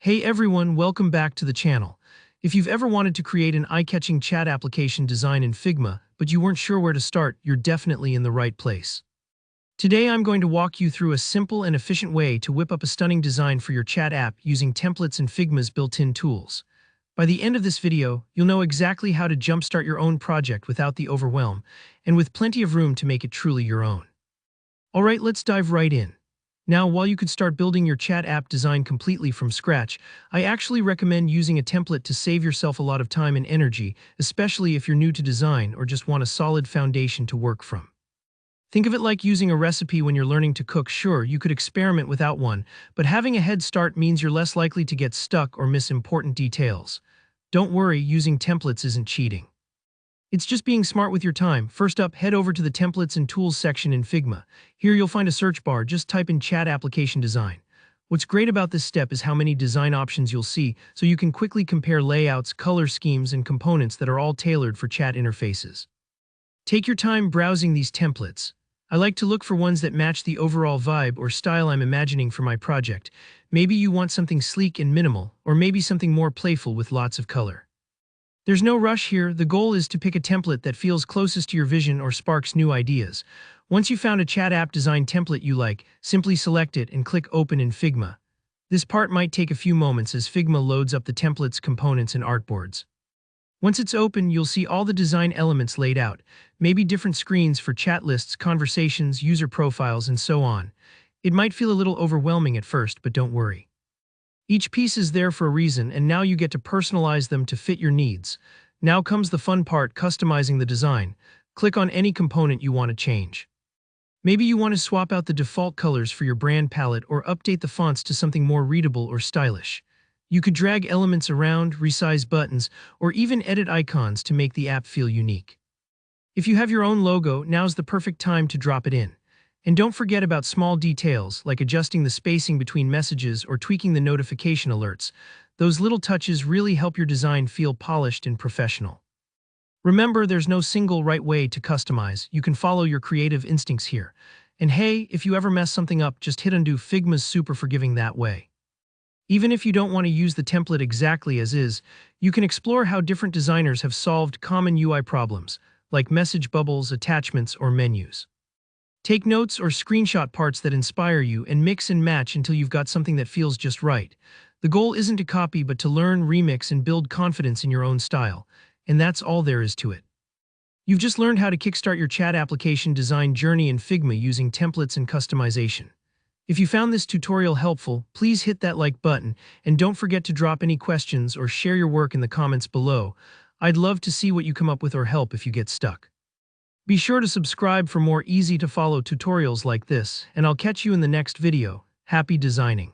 Hey everyone, welcome back to the channel. If you've ever wanted to create an eye-catching chat application design in Figma, but you weren't sure where to start, you're definitely in the right place. Today I'm going to walk you through a simple and efficient way to whip up a stunning design for your chat app using templates and Figma's built-in tools. By the end of this video, you'll know exactly how to jumpstart your own project without the overwhelm, and with plenty of room to make it truly your own. Alright, let's dive right in. Now, while you could start building your chat app design completely from scratch, I actually recommend using a template to save yourself a lot of time and energy, especially if you're new to design or just want a solid foundation to work from. Think of it like using a recipe when you're learning to cook. Sure, you could experiment without one, but having a head start means you're less likely to get stuck or miss important details. Don't worry, using templates isn't cheating. It's just being smart with your time. First up, head over to the Templates and Tools section in Figma. Here you'll find a search bar. Just type in Chat Application Design. What's great about this step is how many design options you'll see, so you can quickly compare layouts, color schemes, and components that are all tailored for chat interfaces. Take your time browsing these templates. I like to look for ones that match the overall vibe or style I'm imagining for my project. Maybe you want something sleek and minimal, or maybe something more playful with lots of color. There's no rush here. The goal is to pick a template that feels closest to your vision or sparks new ideas. Once you've found a chat app design template you like, simply select it and click Open in Figma. This part might take a few moments as Figma loads up the template's components and artboards. Once it's open, you'll see all the design elements laid out, maybe different screens for chat lists, conversations, user profiles, and so on. It might feel a little overwhelming at first, but don't worry. Each piece is there for a reason, and now you get to personalize them to fit your needs. Now comes the fun part, customizing the design. Click on any component you want to change. Maybe you want to swap out the default colors for your brand palette or update the fonts to something more readable or stylish. You could drag elements around, resize buttons, or even edit icons to make the app feel unique. If you have your own logo, now's the perfect time to drop it in. And don't forget about small details, like adjusting the spacing between messages or tweaking the notification alerts. Those little touches really help your design feel polished and professional. Remember, there's no single right way to customize. You can follow your creative instincts here. And hey, if you ever mess something up, just hit undo. Figma's super forgiving that way. Even if you don't want to use the template exactly as is, you can explore how different designers have solved common UI problems, like message bubbles, attachments, or menus. Take notes or screenshot parts that inspire you and mix and match until you've got something that feels just right. The goal isn't to copy, but to learn, remix, and build confidence in your own style. And that's all there is to it. You've just learned how to kickstart your chat application design journey in Figma using templates and customization. If you found this tutorial helpful, please hit that like button, and don't forget to drop any questions or share your work in the comments below. I'd love to see what you come up with or help if you get stuck. Be sure to subscribe for more easy-to-follow tutorials like this, and I'll catch you in the next video. Happy designing!